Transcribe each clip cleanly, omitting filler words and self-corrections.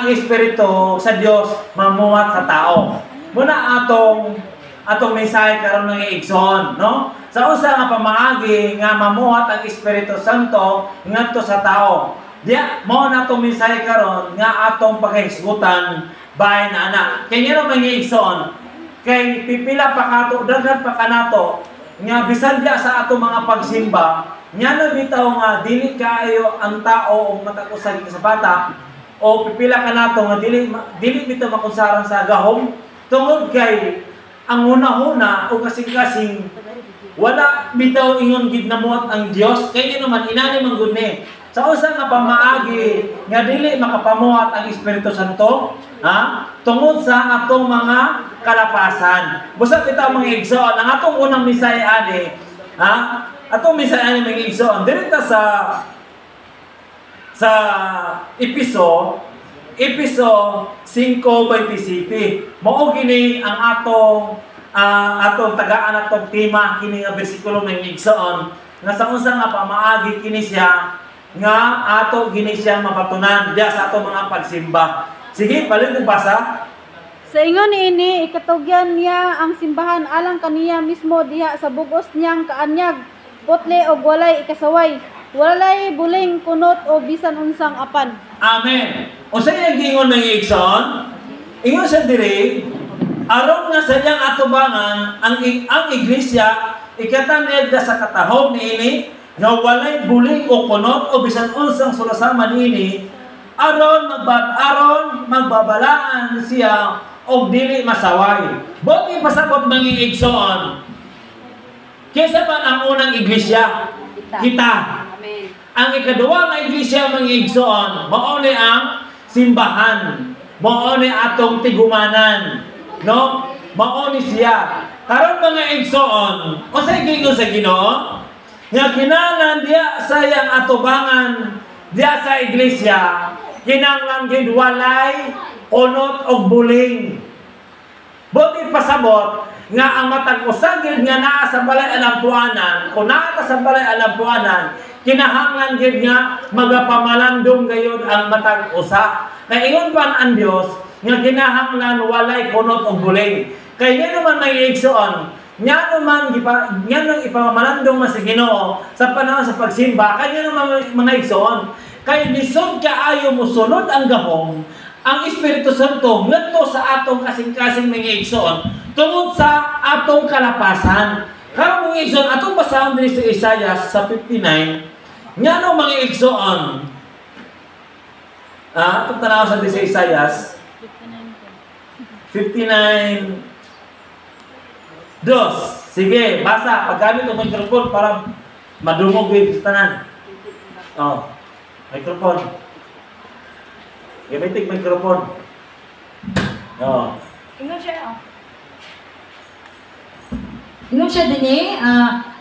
ang Espiritu sa Dios mamuhat sa tao. Muna atong mensahe karon ng igsoon, no? Sa usa nga pamaagi nga mamuhat ang Espiritu Santo ngadto sa tao. Diya mao na atong mensahe karon nga atong paghisgutan bahin na anak. Kay ngano mga igsoon? Kay pipila pa kato daghan pa kanato nga bisan diya sa atong mga pagsimba, nya na bitaw nga dili kaayo ang tao og matag-usa sa bata o pipila kanato nga dili bitaw makunsaran sa gahom tungod kay ang una-una o kasing-kasing wala bitaw ingon gid namuhat ang Dios kay naman inani man gud ni sa usa nga pamaagi nga dili makapamuhat ang Espiritu Santo tungod sa atong mga kalapasan. Busa bitaw mga igsoon ang atong unang mensahe ani atong mensahe ani mga igsoon direkta sa Episo 5:27 mao gini ang atong tagaan atong tema kini nga bersikulo ng igsoon nga sa usa nga pamaagi kini siya nga ato gini siya mapatunan diya sa atong mga pagsimba. Sige, balik mo basa. Sa ingon ini ikatugyan niya ang simbahan alang kaniya mismo diha sa bugos niyang kaanyag, putle og walay ikasaway, walay buling kunot o bisan unsang apan. Amen. O sa iyang gingon ng igsoon, ingon sa diri aron nga sa iyang atubangan ang iglesia ikatanyag sa katahom niini nga walay buling o kunot o bisan unsang sulasama niini aron magbabalaan siya og dili masaway. Buti pasabot mga igsoon. Kaysa man ang unang iglesia? Kita. Amen. Ang ikaduwa nga iglesia mga igsoon, mao ni ang simbahan. Mao ni atong tigumanan. No? Mao ni siya. Karon mga igsoon, o sa gingon sa Ginoo, nga kinahanglan diya sa iyang atubangan diya sa iglesia, kinahanglan gid walay kunot og buling. Buti pasabot nga ang matag usa gid nga naa sa balay alampuanan, kung naa ka sa balay alampuanan, kinahanglan gid nga magapamalandong gayud ang matag usa. Kay ingon pa ang Dios nga kinahanglan walay kunot og buling. Kay ngano man may igsoon, ngano man ipamalandong man sa Ginoo sa panahon sa pagsimba, kay ngano man mga igsoon, kay lisod kaayo mo sunod ang gahom ang Espiritu Santo ngadto sa atong kasing-kasing mga igsoon tungod sa atong kalapasan. Karon mga igsoon atong basahon dinhi sa Isaiah sa 59 ngano mga igsoon atong tanaw sa Isaiah 59 dos. Sige, basa paggamit ng microphone para madungog yung tanan. Microphone. Gamitin microphone. Ingon siya dinhi,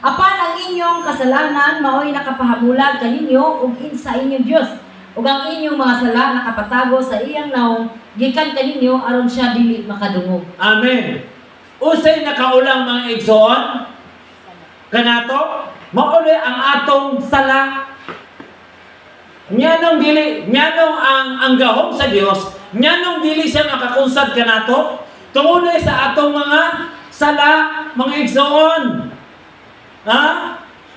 apan ang inyong kasalanan mao'y nakapahabulag kaninyo ug sa inyong Dios. Ug ang inyong mga sala nakapatago sa iyang naong gikan kaninyo aron siya dili makadungog. Amen. Usay nakaulang mga igsoon kanato mauli ang atong sala. Nyanong ang gahom sa Dios, nyanong dili siya makakunsad kanato tungod sa atong mga sala, mga igsoon.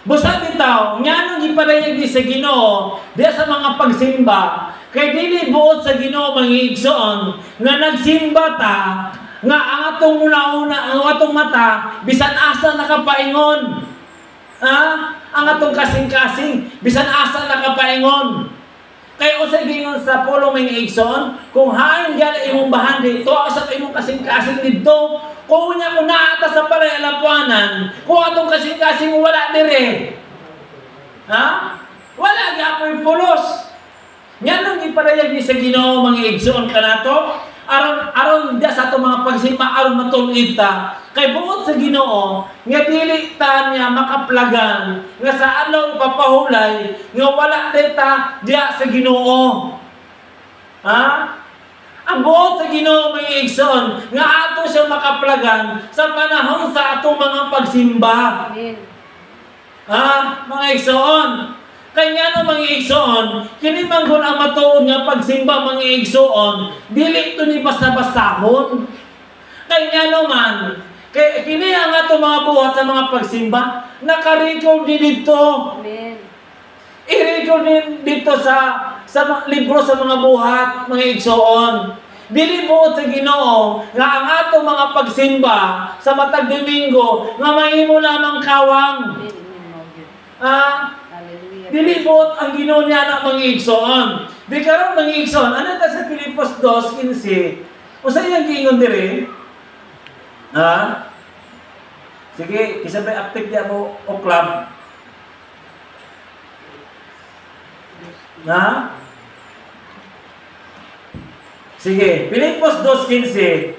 Busa bitaw, nyanong gipadayag ni sa Ginoo diya sa mga pagsimba, kay dili buot sa Ginoo mga igsoon nga nagsimba ta nga ang atong una-una, ang atong mata bisan asa nakapaingon. Ang atong kasing-kasing bisan asa nakapaingon. Kay usa gingon sa pulo mga igsoon, kung hain gyud imong bahandi to sa imong kasing-kasing didto, kung unya ko naata sa balay alampuanan, kung atong kasing-kasing wala dire. Wala gyapon pulos. Nganong gipadayag ni sa Ginoo mga igsoon kanato? Aron diya sa atong mga pagsimba aron matulid ta kay buot sa Ginoo nga dili ta niya makaplagan nga sa anong papahulay nga wala dita diya sa Ginoo. Ang buot sa Ginoo mga igsoon nga ato siya makaplagan sa panahon sa atong mga pagsimba. Amen. Mga igsoon, Kanya no mga igsoon, kini manggon ang matuod nga pagsimba mga igsoon, dili ito ni basta-bastahon. Kanya naman, kini ang ato mga buhat sa mga pagsimba, naka-record din dito. Amen. I-record din dito sa libro sa mga buhat, mga igsoon. Dili buot sa Ginoo nga ang ato mga pagsimba sa matag Domingo nga mahimo lamang kawang. Hallelujah. Dili buot ang Ginoo niya na mga igsoon. Di karon mga igsoon, ano ta sa Filipos 2:15? Usa yang giingon diri? Ha? Sige, kisabay active diya mo o club. Ha? Sige, Filipos 2:15.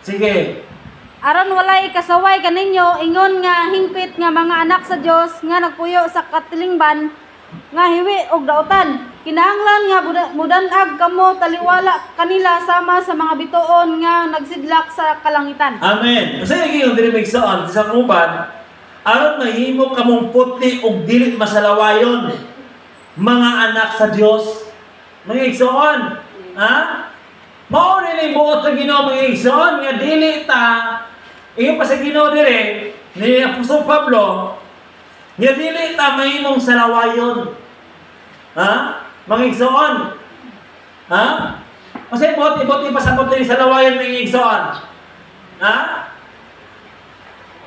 Sige. Aron walay kasaway kaninyo ingon nga hingpit nga mga anak sa Dios nga nagpuyo sa katilingban nga hiwi og dautan. Kinahanglan nga mudan-ag kamo taliwala kanila sama sa mga bituon nga nagsidlak sa kalangitan. Amen. Kasi yung diri migsoon sa uban, aron mahimo kamong puti og dili masalawayon mga anak sa Dios. Mga igsoon, ha? Mao ni buot sa Ginoo mga igsoon nga dili ta iyo pa sa Ginoo dire ni Apostol Pablo nga dili ta mahimong salawayon. Ha? Mga igsoon. Ha? Kasi ibot ipasabot ni salawayon mga igsoon. Ha?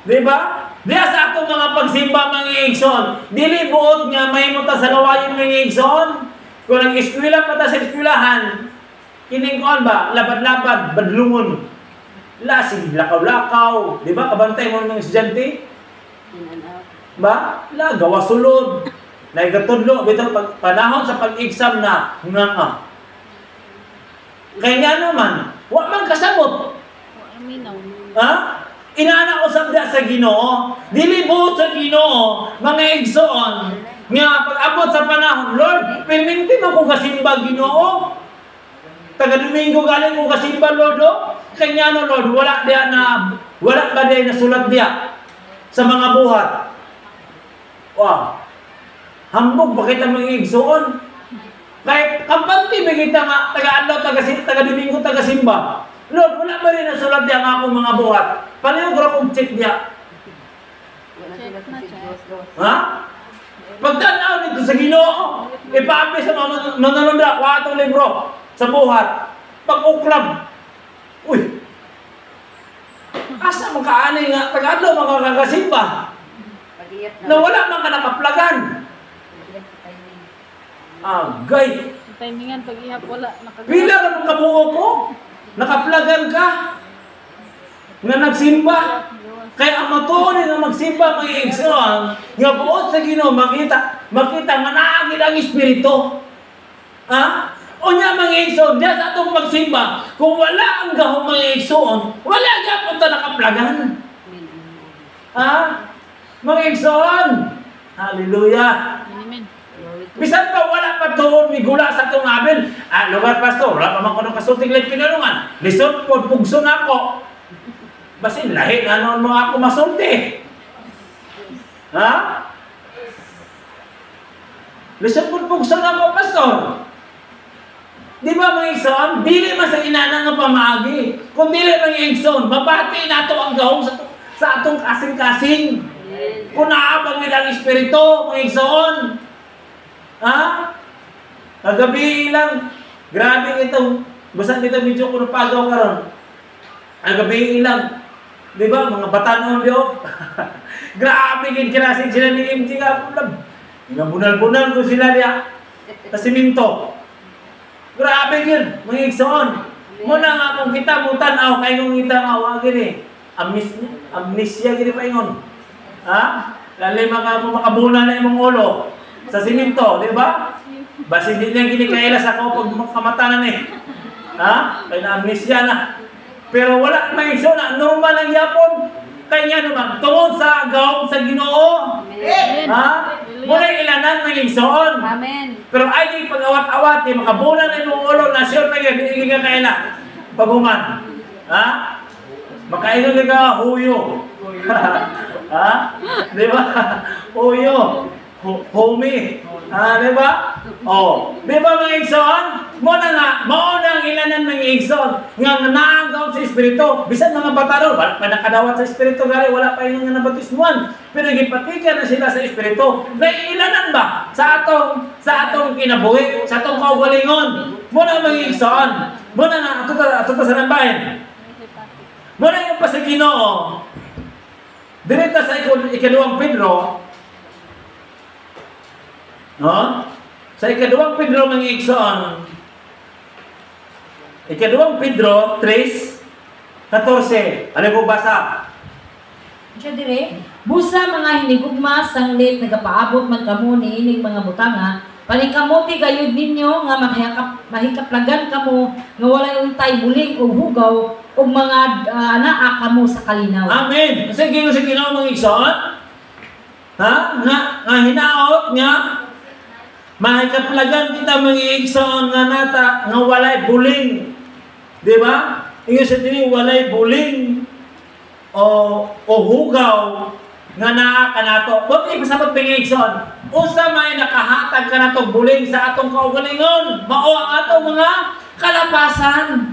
Di ba? Diya sa atong mga pagsimba mga igsoon, dili buot nga mahimo ta salawayon mga igsoon. Kung nag-eskwela pa ta sa eskwelahan, kining kuan ba, labad-labad, badlungon. Lasig, lakaw-lakaw, di ba? Kabantay mo ng estudyante? Ba? La, gawa sulod. Naigatudlo, bitaw panahon sa pag-exam na, nga. Kaya naman, wa man kasabot. Ha? Inaana ko sa Ginoo, dili buot sa Ginoo, mga igsoon, nga pag-abot sa panahon, Lord, perminti mo kung kasimba Ginoo. Taga Domingo galing kung kasimba, Lord, o? Kanya no, Lord, wala ba diya na sulat diya sa mga buhat. Wow. Hambog, bakit ang mga igsoon? Kahit kampante, magkita nga, taga-andaw, taga Domingo, taga-simba. Lord, wala ba rin na sulat diya nga akong mga buhat? Paano yung kung check diya? Ha? Pagtanaw nito sa Ginoo, ipaapi sa mga mananunda, kwatong libro sa buhat. Pag-uklab, uy, asa makaanay nga, taga-andaw mga kakasimba, na wala man ka nakaplagan. Agay. Timingan pag-ihap wala Pila ka ng kabuo ko? Nakaplagan ka? Nga nagsimba? Kaya ang matuloy na magsimba mga igsoon, nga buot sa Ginoo makita nga naagid ang Espiritu. Ha? O niya mga igsoon, diya sa atong magsimba, kung wala ang gahong mga igsoon, wala gapon ta nakaplagan. Ha? Mga igsoon, hallelujah. Amen. Bisan pa wala pa doon may gula sa itong amin. Lugar pastor, wala pa man ko ng kasulting lang pinalungan. Lisod po, pugso na ako. Basin, lahi ano mo ako masulti. Ha? Lisod po, pugso na ako, pastor. Di ba mga igsoon? Dili man sa inana nga pamaagi. Kung dili mga igsoon, mabati na ito ang gahong sa atong kasing-kasing. Kung naabang nila ang Espiritu, mga igsoon. Ha? Kagabi lang. Grabe itong, basta dito medyo kung napagaw ka ron. Kagabi lang. Di ba? Mga batanon diyo. Grabe yung kinasing sila ni MT nga. Mga bunal-bunal ko sila niya. Sa siminto. Grabe yun. Mga igsoon. Muna nga kung kita mo tanaw, kaya kung kita nga, wag gini. Amnesia gini pa yun. Ha? Lalay makabuna na yung ulo. Sa siminto, di ba? Basi hindi niya ginikailas ako pag makamatanan eh. Ha? Kaya na amnesia na. Pero wala may iso na normal ang yapon. Kaya niya naman, tungod sa gawang sa Ginoo. Amen. Ha? Muna ilanan ng igsoon. Amen. Pero ay di pag-awat-awat, makabulan na yung ulo, nasyon na yun, hindi ka kaila. Paguman. Ha? Makaino ka huyo. Ha? Di ba? Huyo. Humi. Di ba? Di ba mga igsoon? Muna nga, maunang ilanan ng igsoon nga naanggaw sa Espiritu. Bisan mga bataro, wala pa nakadawat sa Espiritu gali, wala pa yung nabatismuan. Pero gipatikan na sila sa Espiritu. Naiilanan ba sa atong kinabuhi, sa atong kaugalingon? Muna mga igsoon. Muna nga, ato sa nambahin. Muna yung pa sa Ginoo. Direta sa ikaduwang Pedro, no? Sa ikaduwang Pedro mga igsoon, ikaduwang Pedro 3:14. Ano po basa? Siya dire, busa mga hinigugma sanglit nagapaabot man kamo niining mga butanga, paningkamuti gayud ninyo nga mahikaplagan kamo nga walay untay bulig o hugaw o mga anaa kamo sa kalinaw. Amen. Sige mga igsoon. Nga hinaot nga mahikaplagan kita mga igsoon nga nata nga walay buling. Di ba? Ingon sa dili walay buling o hugaw nga naa kanato. Pati pasabot mga igsoon. Unsa may nakahatag kanato buling sa atong kaugalingon? Mao ang atong mga kalapasan.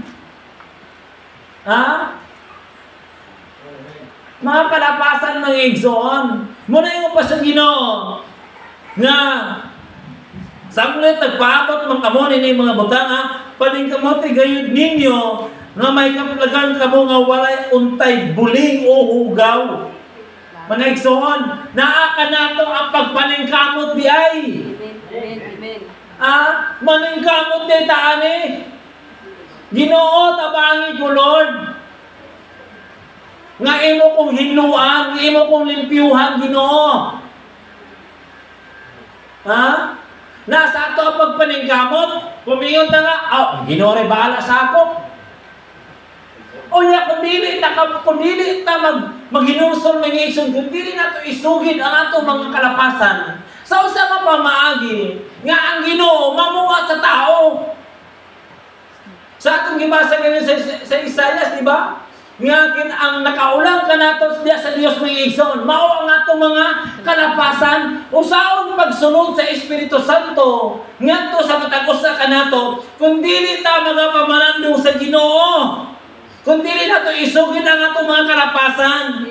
Mga kalapasan mga igsoon. Muna yung pa sa Ginoo nga samlet nagpaabot man kamo ni mga butanga, paning kamote gayud ninyo nga may kaplagan kamo nga walay untay buling o hugaw. Mga igsoon, naa ka nato ang pagpaningkamot di ay. Amen. Maningkamot di taani. Ginoo tabangi ko Lord. Nga imo kong hinluan, nga imo kong limpyuhan Ginoo. Nasa ato ang pagpaningkamot, pumingon ta nga, Ginoo ray bahala sa ako. Kung dili ta maghinusol ng igsoon, kung dili nato isugid ang ato mga kalapasan, sa usa ka pamaagi, nga ang Ginoo mamuhat sa tao. Sa atong gibasa ganyan sa Isaias, di ba? Nga ang nakaulang ka nato sa Dios mga igsoon, mao ang atong mga kalapasan, usaon pagsunod sa Espiritu Santo, ngadto sa matag usa kanato, kun dili ta magapamalandong sa Ginoo, kun dili nato isugid ang atong mga kalapasan.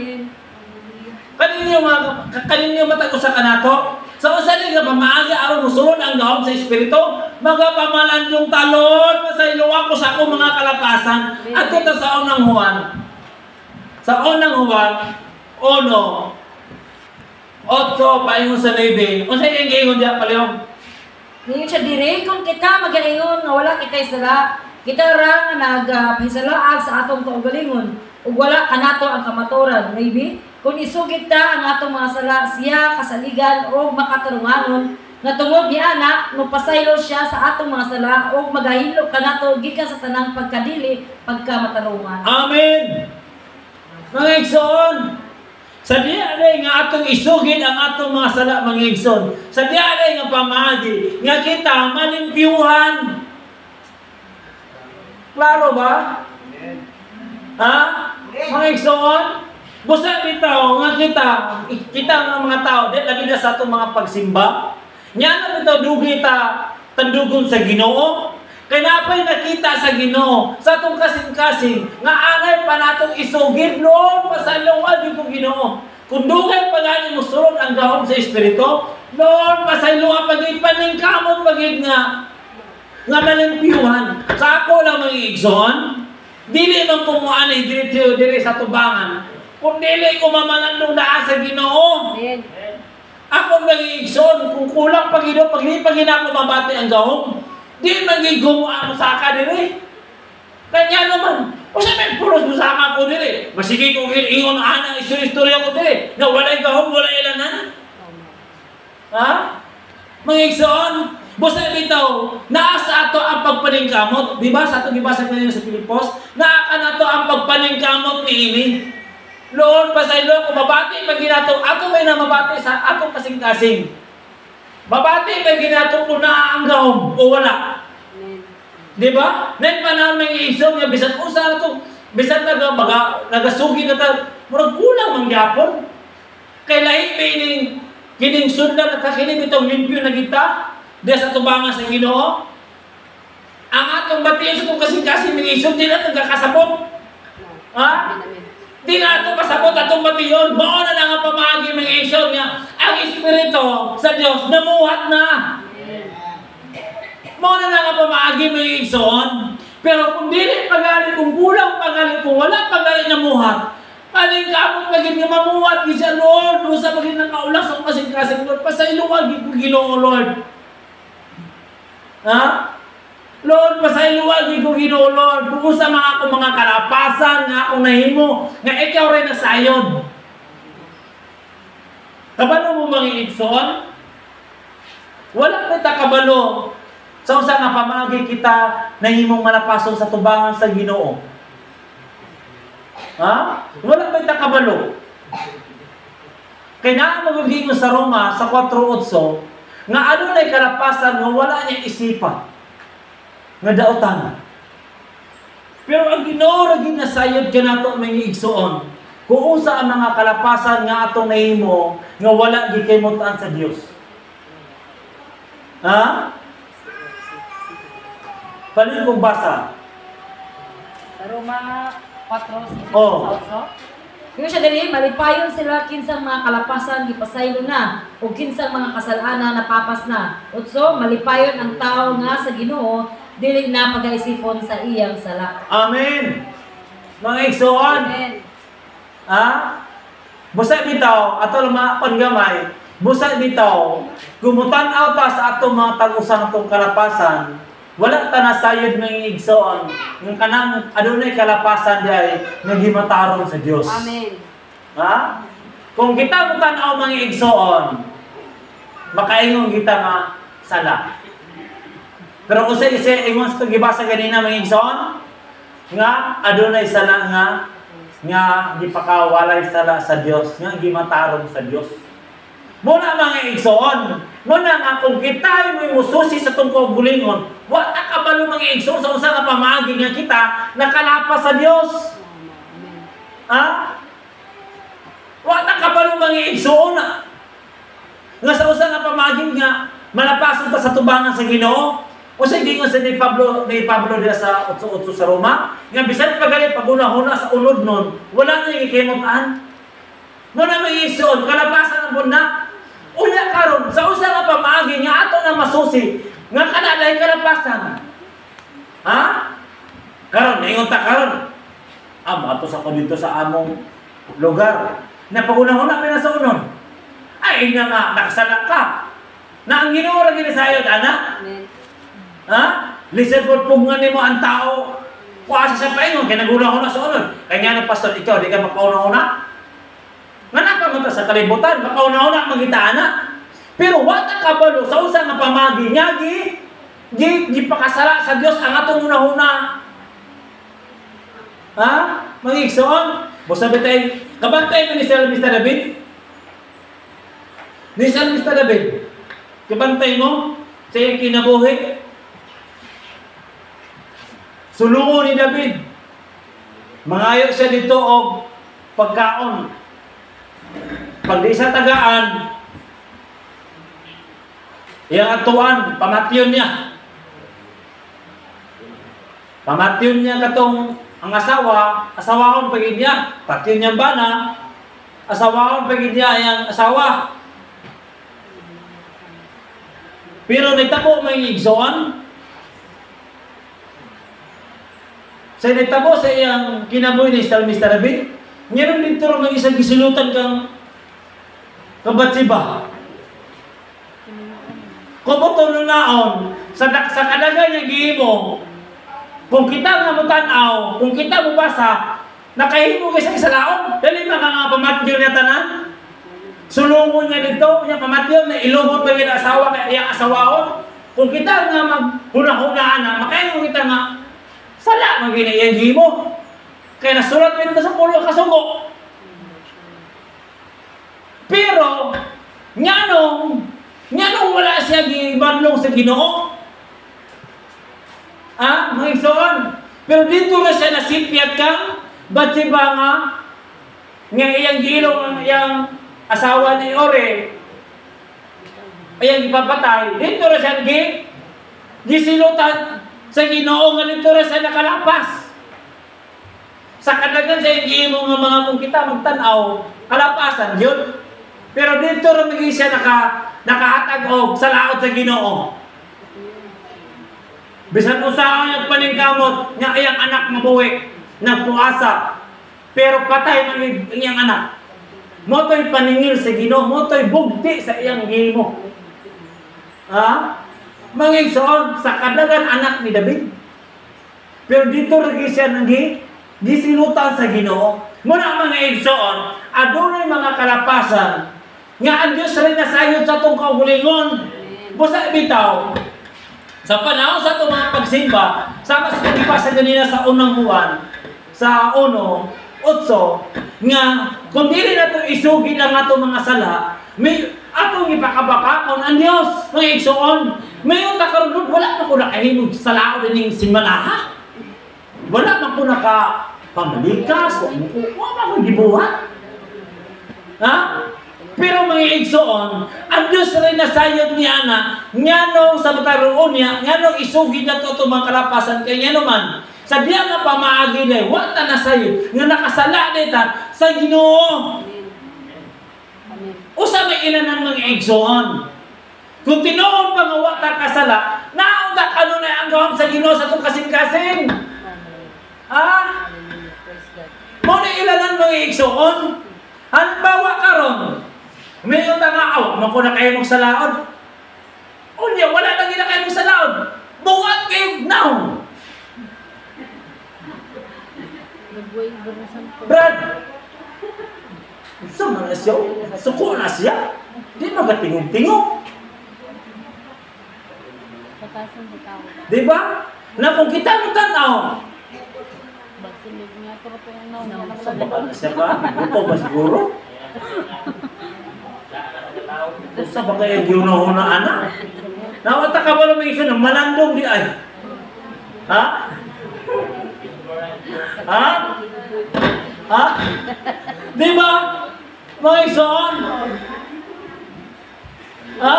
Kaninyo matag usa kanato, sa usa ni nga pamaagi aron musulod ang gahom sa Espiritu, magapamalandong talon pasaylo ako sa akong mga kalapasan. At ito sa unang Juan. Sa unang Juan 1:8 paingon sa 9. Unsa yung giingon diha palihog? Ngayon siya dire, kung kita magaingon nga wala kita sala, kita ra nga nagpahisalaag sa atong kaugalingon ug wala kanato ang kamaturan, maybe kung isugid ta ang atong mga sala siya kasaligan o makatarunganon nga tungod ni ana mapasaylo siya sa atong mga sala o magahilo kanato gikan sa tanang pagkadili pagkamatarungan. Amen. Mga igsoon, sa diya nga atong isugid ang atong mga sala mga igsoon. Sa diya nga pamaagi nga kita malimpyuhan. Klaro ba? Mga igsoon, busa bitaw nga kita nga mga tao, di lagi na sa atong mga pagsimba. Nya na bitaw dugi ta tandugon sa Ginoo. Kay napay nakita sa Ginoo sa atong kasing-kasing nga angay pa natong isugid Lord pasalungan ko Ginoo. Kung dugay pa gani mo sulod ang gahom sa Espiritu, Lord pasalungan pagid paningkamot pagid nga malimpyuhan. Sa ako lang mga igsoon, dili man ko mo anay diri sa tubangan. Kung dili ko mamalandong daan sa Ginoo. Ako mga igsoon, kung kulang pag Ginoo, pag di ako mabati ang gahom, di magiging ang saka diri. Kanya naman, o sabi, puros musaka ko diri. Masige kong ingon ana istorya ko diri. Na walay gahom, walay ilanan. Mga igsoon, busa bitaw, naa sa ato ang pagpaningkamot. Di ba? Sa ato gibasa kanina sa Pilipos, naa ka na to ang pagpaningkamot ni ini. Lord, pasaylo ko, mabati pag ginato, ako may namabati sa atong kasing-kasing. Mabati pag ginato ko na ang gahom o wala. Di ba? Nen pa namin iisaw nga, bisan usa na to, bisan nagasugi na ta, murag kulang mangyapon. Kay lahi meaning, kining sundan at kakinig itong limpyo na kita, diya sa tubangan sa Ginoo. Ang atong batiyon sa itong kasing-kasing mga isod, di na itong kakasabot. Ha? Di na itong kasabot atong batiyon. Mauna na nga pamagi mga isod nga, ang Espiritu sa Diyos, namuhat na. Mauna na nga pamagi mga isod. Pero kung dili pagalit, kung kulang pagalit, kung wala pagalit na muhat, kaning kapot maging nga mamuhat, gisa Lord, kung sa maging nakaulas ang kasing-kasing Lord, pasailuwag ko Ginoo Lord. Ha? Lord, pasailuwag ko Ginoo Lord, kung sa mga kalapasan nga akong nahimo, nga ikaw rin nasayod. Kabalo mo mga igsoon? Wala may takabalo. Sa usa nga pamagi kita nahimong malapason sa tubangan sa Ginoo. Ha? Wala may takabalo. Kaya na magiging sa Roma sa 4:8 nga adunay kalapasan nga wala niya isipan nga daotan. Pero ang Ginoo ra ginasayod kanato mga igsoon. Kung usa ang mga kalapasan nga atong nahimo nga wala gikaymutan sa Dios. Ha? Paano kong basa? Sa Roma 4:8. Oh. Yung siya dali, malipayon sila kinsang mga kalapasan, gipasaylo na, o kinsang mga kasalanan napapas na. Utso, malipayon ang tao nga sa Ginoo, dili na pag-aisipon sa iyang sala. Amen. Mga igsoon. Amen. Ha? Busa bitaw, ato lumakon gamay. Busa bitaw, gumutan-aw ta sa atong mga tag-usang atong kalapasan. Wala ta nasayod mga igsoon. Yung kanang adunay kalapasan diay nga gimataron sa Dios. Amen. Ha? Kung kita mo tan-aw mga igsoon, makaingon kita nga sala. Pero kung sa isa ingon sa gibasa ganina mga igsoon, nga adunay sala nga gipakawalay sala sa Dios, nga gimataron sa Dios. Muna mga igsoon, muna nga kung kita mo mususi sa tungkol bulingon, wa ta kabalo mga igsoon sa usa nga pamagi nga kita nakalapas sa Dios. Ha? Wa ta kabalo mga igsoon nga sa usa nga pamagi nga malapason ta sa tubangan sa Ginoo. O sa gingon sa ni Pablo diya sa 8:8 sa Roma, nga bisan pagalit paguna-huna sa ulod nun, wala na gikaymutan. Muna mga igsoon, kalapasan ang bunda. Unya karon sa usa nga pamaagi nga ato na masusi nga kanalay kalapasan. Ha? Karon ingon ta karon. Ato sa ko dito sa among lugar. Na paguna-huna pa na sa unon. Ay nga nakasala ka. Na ang Ginoo ra ginisayod ana. Amen. Ha? Listen po pungan nimo ang tao. Kuha sa paingon kay naguna-huna sa unon. Kaya nga pastor ikaw di ka makauna-huna. Nga napamunta sa kalibutan, baka una-una magita na. Pero wata kabalo sa usa nga pamagi niya, gipakasala sa Dios ang atong una-una. Ha? Mga igsoon, busa bitay, kabantay mo ni Salmista David? Ni Salmista David, kabantay mo sa iyang kinabuhi? Sulungo ni David. Mangayo siya dito og pagkaon. Pag di sa tagaan, yung atuan, pamatyon niya. Pamatyon niya katong ang asawahon pagid niya. Patyon niya bana, asawahon pagid niya yung asawa. Pero nagtabo may igsoon. Sa nagtabo sa iyang kinabuhi ni Salmista David, ngayon dito rin isang gisulutan kang Batsiba. Kung ito naon, sa kadaga niya gihimo, kung kita nga mo tanaw, kung kita mo basa, nakahimo kayo sa isalaon, dali mga pamatyon niya tanan. Sulungon niya dito, niya pamatyon, na ilubot pa yung asawa, kaya asawahon. Kung kita nga maghuna-hunaan na, makahimo kita nga, sala, maghinayang mo. Kaya nasulat mo dito sa pulo kasugo. Pero, nganong wala siya gibanlong sa Ginoo? Mga igsoon. Pero dito na siya nasipyat kang Batsiba nga iyang gilong ang iyang asawa ni Ore. ayang ipapatay, dito ra siya gisilutan sa Ginoo nga dito ra siya nakalapas. Sa kadagan sa imo nga mga kung kita magtan-aw, kalapasan yun. Pero dito ra migi siya nakahatag og sa laot sa Ginoo. Bisan usaon ang paningkamot nga iyang anak mabuhi, nagpuasa, pero patay man iyang anak. Moto'y paningil sa Ginoo, moto'y bugti sa iyang gimo. Ha? Mangigsoon sa kadagan anak ni David. Pero dito rin siya gisilutan sa Ginoo. Muna mga igsoon, adunay mga kalapasan nga ang Diyos rin nasayod sa itong kaugulingon. Busa bitaw, sa panahon sa itong mga pagsimba, sama sa pagkipasa ganina sa unang buwan, sa 1:8, nga kung dili na itong isugi lang itong mga sala, may atong ipakabakakon ang Diyos, mga igsoon. May utak karon wala na po nakahimog sa lao din yung simanaha. Wala na po pamalikas, wala ko gibuhat. Ha? Pero mga igsoon, ang Diyos rin nasayod niya na, nga nung sa mataroon niya, nga nung isugid na ito mga kalapasan, kaya nga naman, sa diya nga pamaagi na, wala na sayod, nga nakasala nita sa Ginoo. Usa may ilan ng mga igsoon. Kung tinuon pa nga wala kasala, naunta ka nun ang gawam sa Ginoo sa itong kasing-kasing. Ha? Muna ilan ng mga igsoon. Halimbawa karon, may unta nga, man ko na kayo mong salaod. Unya, wala lang na kayo mong salaod. Buwat kayo now. Brad, sama na siya, suko na siya. Di magatingog-tingog. Diba? Na kung kita mo tanaw, sa baka na siya ba? Ito ba siguro? Sa baka yung yunahuna anak? Nawata ka ba naman isa na malandong di ay? Ha? Ha? Ha? Diba? Mga igsoon? Ha?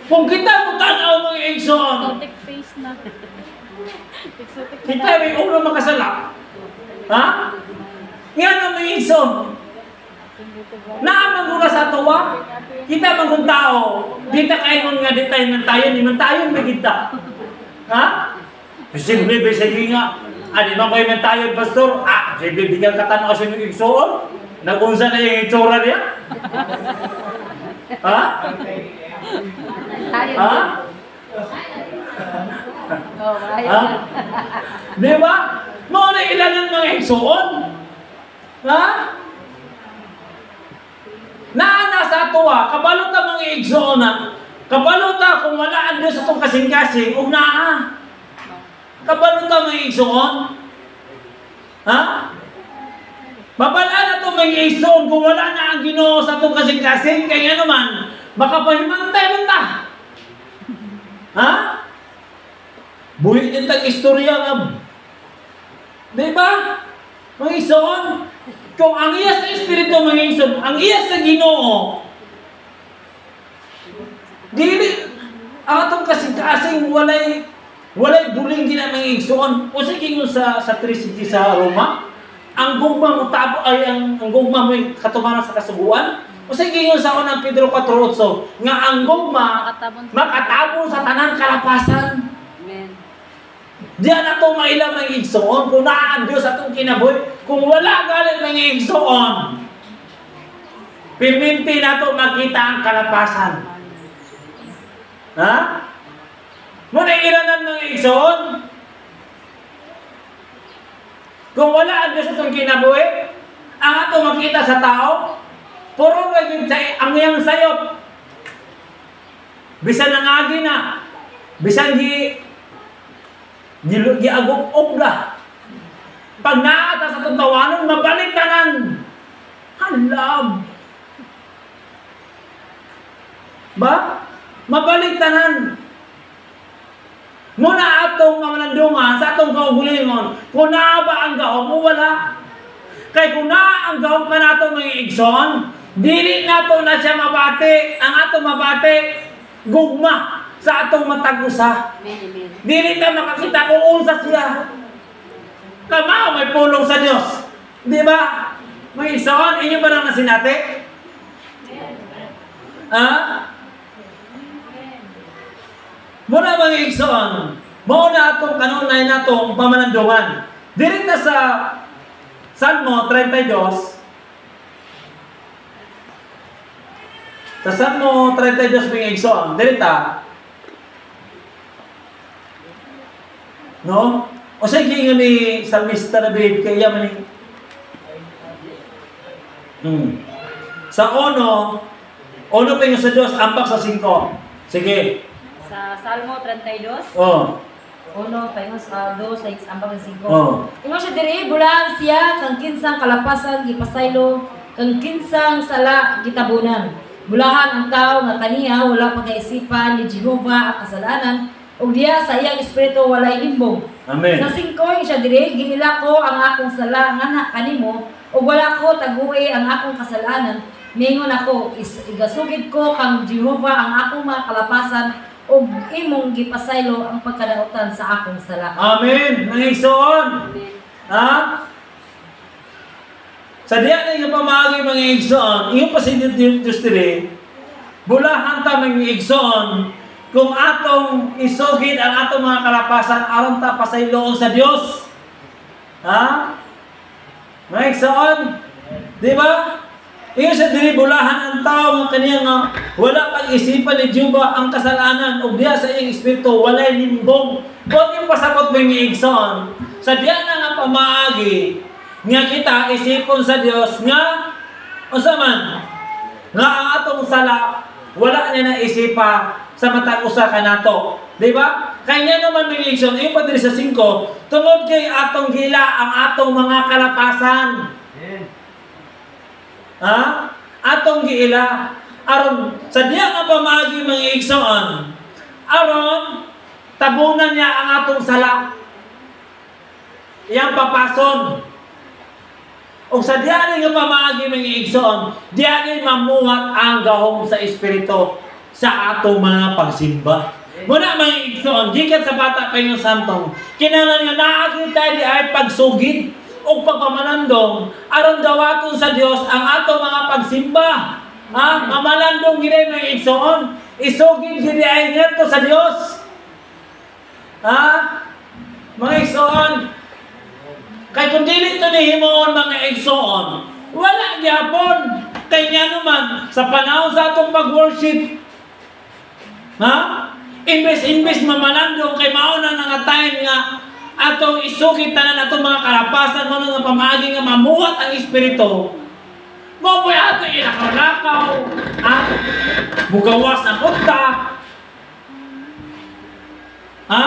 Kung kita mo tanaw mga igsoon, Exotic face na. kita may ulo makasala. Ha? Nga na may igsoon. Naamang muna sa tuwa, kita mga tao, dita kayo nga ditay ng tayo, ni man tayo may kita. Ha? Simple, sige nga. Di man kayo man tayo, pastor? Simple, bigyan katanaw siya ng igsoon. Nagunsa na yung itsura niya. Ha? Ha? Ha? Di ba? Mga na ilan ng mga igsoon? Ha? Naana sa tuwa, kabalota mga igsoon na, kabalota kung wala ang Diyos itong kasing-kasing, huwag na kabalota mga igsoon. Ha? Babalaan na itong mga igsoon kung wala na ang Ginoo sa itong kasing-kasing, kaya naman, baka pahimantay man ta. Ha? Buhi din tang istorya nga. Diba? Mga igsoon, kung ang iya sa Espiritu mga igsoon, ang iya sa Ginoo, dili ang atong kasing-kasing walay buling gina mga igsoon. O sige nga sa Trinity sa Roma, ang gugma mo tabo ay ang gugma mo katumaran sa kasubuan. O sige nga sa unang Pedro 4:8 nga ang gugma makatabon sa tanan kalapasan. Diyan atong mailang mga igsoon, kung naan Diyos atong kinabuhi, kung wala galit mga igsoon, piminti na ito makita ang kalapasan. Ha? Muna ilanan mga igsoon, kung wala ang Diyos atong kinabuhi, ang atong makita sa tao, puro naging ang iyang sayop. Bisan nangagi na, bisan giagok-ok na. Pag naata sa itong tawanan, mabalik tanan. Halab. Ba? Mabalik tanan. Muna atong mamanandungan sa atong kaugulingon, kung naa ba ang gahom o wala. Kaya kung naa ang gahom pa nato mga igsoon, dili nato na siya mabati. Ang atong mabati, gugma sa atong matag usa. Amen. Dili ta makakita kung unsa siya. Tama, may pulong sa Dios. Di ba? May isaon, inyo ba nang nasinati? Ha? Muna mga igsoon, mauna atong kanunay natong pamanandungan. Dili ta sa Salmo 32. Sa Salmo 32 mga igsoon, dili ta. No? O sige nga ni Salmista David kaya man ni sa ono pa yung sa Diyos, ambak sa 5. Sige. Sa Salmo 32. Oh. Uno, paingon sa 2, sa ambang 5. Oh. Ingon siya diri, bulan siya, kang kinsang kalapasan, gipasaylo, kang kinsang sala, gitabunan. Bulahan ang tao nga kaniya, wala pagkaisipan ni Jehovah ang kasalanan, ug diya sa iyang espiritu walay limbong. Amen. Sa 5, siya diri, ginila ko ang akong sala, nga kanimo, ug wala ko taguhi ang akong kasalanan. Mingon ako, igasugid ko kang Jehovah ang akong mga kalapasan, ug imong gipasaylo ang pagkadautan sa akong sala. Amen. Mga igsoon. Ha? Sa diyan na yung pamagi mga igsoon, yung pasidit yung Diyos diri, bulahan ta mga igsoon, kung atong isugid ang atong mga kalapasan, aron ta pasayloon sa Dios. Ha? Mga igsoon. Di ba? Iyo sa diri bulahan ang tao ng kaniyang wala pag-isipan ni Jehovah ang kasalanan ug diha sa iyang espiritu walay limbong. Kung yung pasabot mga igsoon, sa diyan na nga pamaagi nga kita isipon sa Dios nga unsa man nga ang atong sala wala niya na isipa sa matag usa kanato. Di ba? Kanya naman mga igsoon, iyo pa diri sa 5, tungod kay atong gila ang atong mga kalapasan. Ha? Atong giila aron sa diya nga pamaagi mga igsoon aron tabunan niya ang atong sala iyang papason o sa diya nga pamaagi mga igsoon diya ni mamuhat ang gahom sa espiritu sa atong mga pagsimba. Muna mga igsoon gikan sa bata pa yung santong kinahanglan nga naagi tayo di ay pagsugid o pagpamalandong aron dawaton sa Dios ang ato mga pagsimba. Ha? Mamalandong gid mga igsoon, isugid gid ay ngadto sa Dios. Ha? Mga igsoon, kay kung dili to ni himuon mga igsoon, wala gyapon kay nya naman sa panahon sa atong pag-worship. Ha? Imbes mamalandong kay mao na nga time nga atong isukit tanan atong mga karapasan mo nga pamaagi nga mamuhat ang espiritu. Mo po ato ilakaw-lakaw, at mugawas na punta. Ha?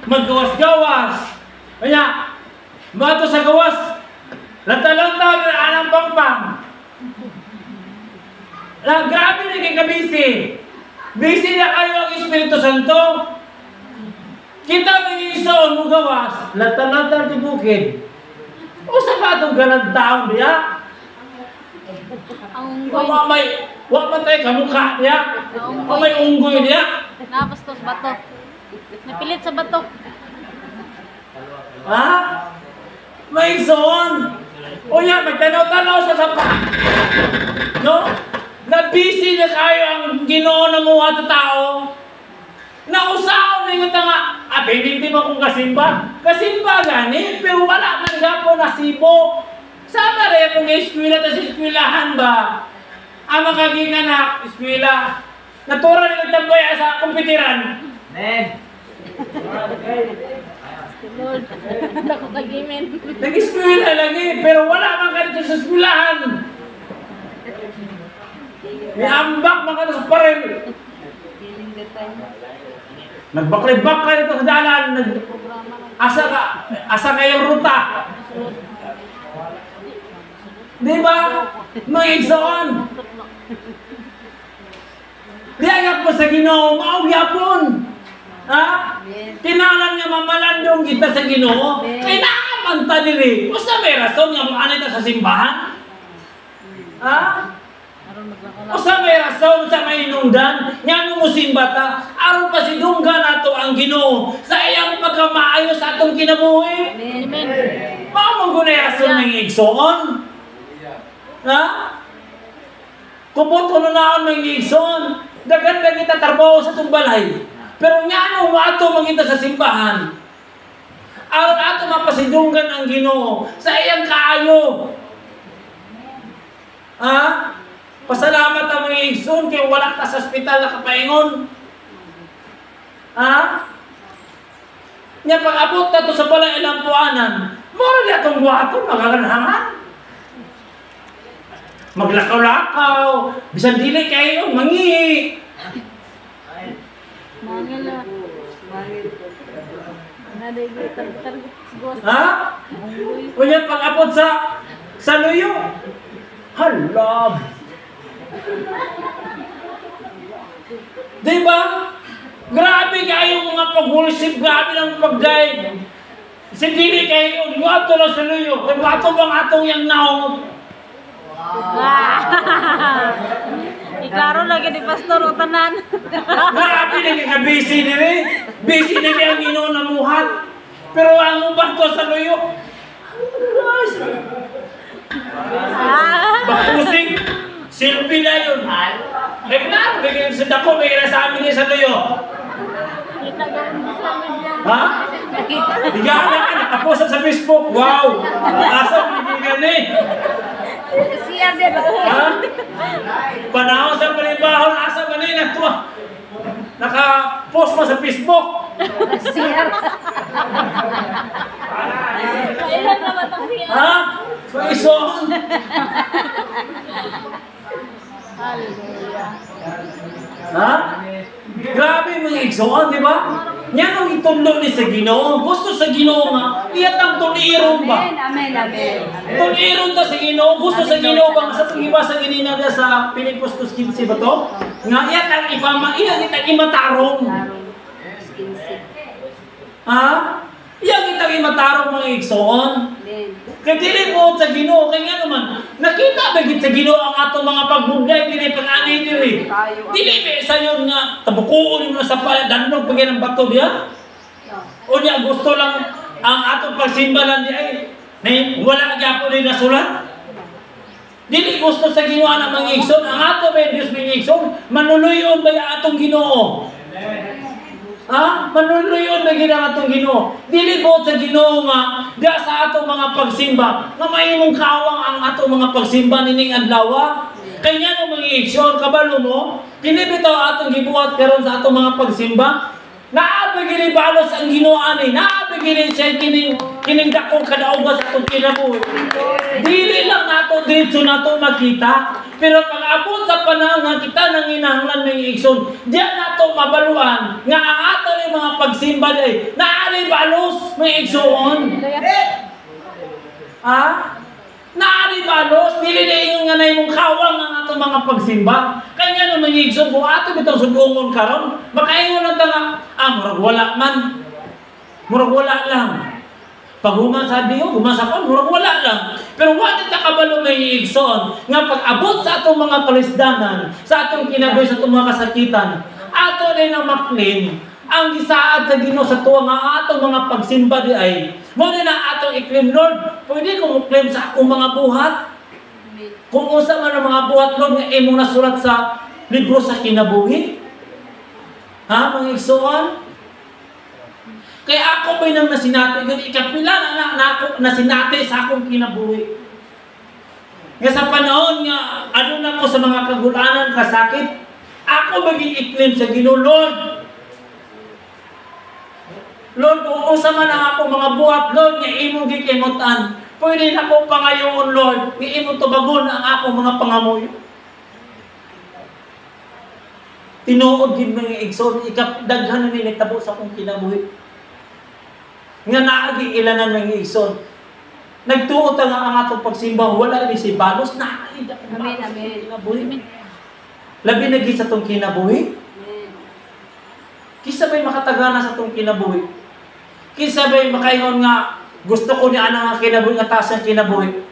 Maggawas-gawas. Kaya, mato sa gawas, lanta-lanta na anang pangpang. Grabe na kay kabisi. Busy na kayo ang Espiritu Santo. Kita ng isoon mo gawas, lata-lata di bukid. O sa patong ganang taong diya? Ang Wak matay kamukha diya? O may unggoy diya? Napastos bato. Napilit sa bato. Ha? May isoon. O yan, magtanaw-tanaw sa sapa. No? Na-busy na kayo ang Ginoo na muha sa tao. Nausaw na yung nga, hindi mo kung kasimba. Kasimba gani, pero wala man gapo na sibo. Sama rin kung eskwila ta sa eskwilahan ba? Ang makaginganak, eskwila. Natural yung tambay sa kumpitiran. Men. Lord, ako kagimen. Nag-eskwila lagi, pero wala man ka dito sa eskwilahan. May ambak man ka sa parel. Nagbaklay-baklay dito sa dalan, asa kayong ruta. Di ba? Mga igsoon. Di agad po sa Ginoo, maugyapon. Ha? Kinalan nga mamalandong kita sa Ginoo. Kailangan ta diri. Basta may rason nga ano ito sa simbahan. Ha? Usa may rason sa may inungdan, nga mo simba ta, aron pa sidunggan nato ang Ginoo sa iyang pagkamaayo sa atong kinabuhi. Amen. Mao mo rason ng igsoon. Ha? Kubuto na naon ng igsoon, dagan na kita trabaho sa itong balay. Pero nga mo ato mangita sa simbahan. Aron ato mapasidunggan ang Ginoo sa iyang kaayo. Ha? Pasalamat ang mga igsoon kay wala ka sa ospital na kapaingon. Ha? Nya pag-abot na to sa balay ilang puanan, moro di atong buhaton, magaganhangan. Maglakaw-lakaw, bisan dili kayo, mangihi. Mangala. Ha? Kunya pag-abot sa luyo. Halab. Diba? Grabe kayo mga pag-worship, grabe ng pag-guide. Sindili kayo, wato lang sa luyo. Kaya wato bang atong yung naong? Iklaro lagi ni Pastor o tanan. Grabe na busy nila. Busy na kayo ang Ginoo na muhat. Pero ang uban to sa luyo. Bakusing. Silpi na yun. Eh klaro, bigyan sa dako, bigyan sa amin niya sa luyo. Ha? Bigyan ka, nakapost sa Facebook. Wow! Asa, bigyan eh. Siya din. Ha? Panahon sa panibahon, asa ba na yun? Naka-post mo sa Facebook. Siya. Ha? Faison. Ha? Grabe mga igsoon, di ba? Yan ang itulong ni sa Ginoo. Gusto sa Ginoo nga, iyatang tuliron ba? Amen. Tuliron ta sa Ginoo. Gusto sa Ginoo ba? Sa pag-iba sa ginina na sa Pilipos 15 ba to? Nga iyatang iyang itang imatarong. Ha? Iyang itang imatarong mga igsoon. Kaya dili mo sa Ginoo, kaya nga naman, nakita ba gid sa Ginoo ang atong mga pagbugay, dili pag-ani diri. Dili ba sa yun nga, tabukuon mo na sa danog pag ng bato diya? O niya gusto lang ang atong pagsimba lang di ay, wala gyapon ni nasulat? Dili gusto sa Ginoo na mga igsoon, ang ato ba Dios mga igsoon, manuluyon ba yung atong Ginoo? Ha? Manuluyon na ginang atong Ginoo. Dili po sa Ginoo nga diya sa atong mga pagsimba nga mahimong kawang ang atong mga pagsimba nining adlaw. Kay nga no mga igsoon kabalo mo, kini bitaw atong gibuhat karon sa atong mga pagsimba. Naabi gini balos ang Ginoo ani, naabi gini siya kining dakong kadaugan sa atong kinabuhi. Dili lang nato dito nato makita. Pero pag abot sa panahon nga kita nang inahanglan ng igsoon, diyan nato mabaluan nga ang ato ni mga pagsimba ay naari balos mga igsoon. Ha? Naari balos, dili na ingon nga na imong kawang ang ato mga pagsimba. Kaya nga naman mga igsoon, kung ato bitang sugungon karon, makaingon na nga, murag wala man. Murag wala lang. Pag sa Diyo, sa kon, murag wala lang. Pero wala ta kabalo may igsoon nga pag abot sa atong mga palisdanan, sa atong kinabuhi, sa atong mga kasakitan, ato rin ang maklin ang gisaad sa Ginoo sa tuwa nga atong mga pagsimba di ay mo na atong i-claim, Lord. Pwede ko mo-claim sa akong mga buhat. Kung usa man ang mga buhat, Lord, nga imong nasulat sa libro sa kinabuhi. Ha, mga igsoon? Kaya ako ba'y nang nasinati, ikapila na ako nasinati sa akong kinabuhi. Nga sa panahon nga, ano na ko sa mga kagulanan, kasakit, ako maging i-claim sa Ginoo, Lord. Lord, kung usa man ang ako mga buhat, Lord, nga imong gikimutan, pwede na ko pangayoon, Lord, nga imong tubagon ang ako mga pangamoy. Tinuod din mga igsoon, ikapdaghan na nilitabo sa akong kinabuhi. Nga naagi ilanan ng igsoon. Nagtuot ang atong pagsimba, wala ni si balos, naaalid ang kinabuhi. Labi na gid sa itong kinabuhi. Kisa ba'y makatagana sa itong kinabuhi? Kisa ba'y makaingon nga, gusto ko ni ana nga kinabuhi, nga taas ang kinabuhi?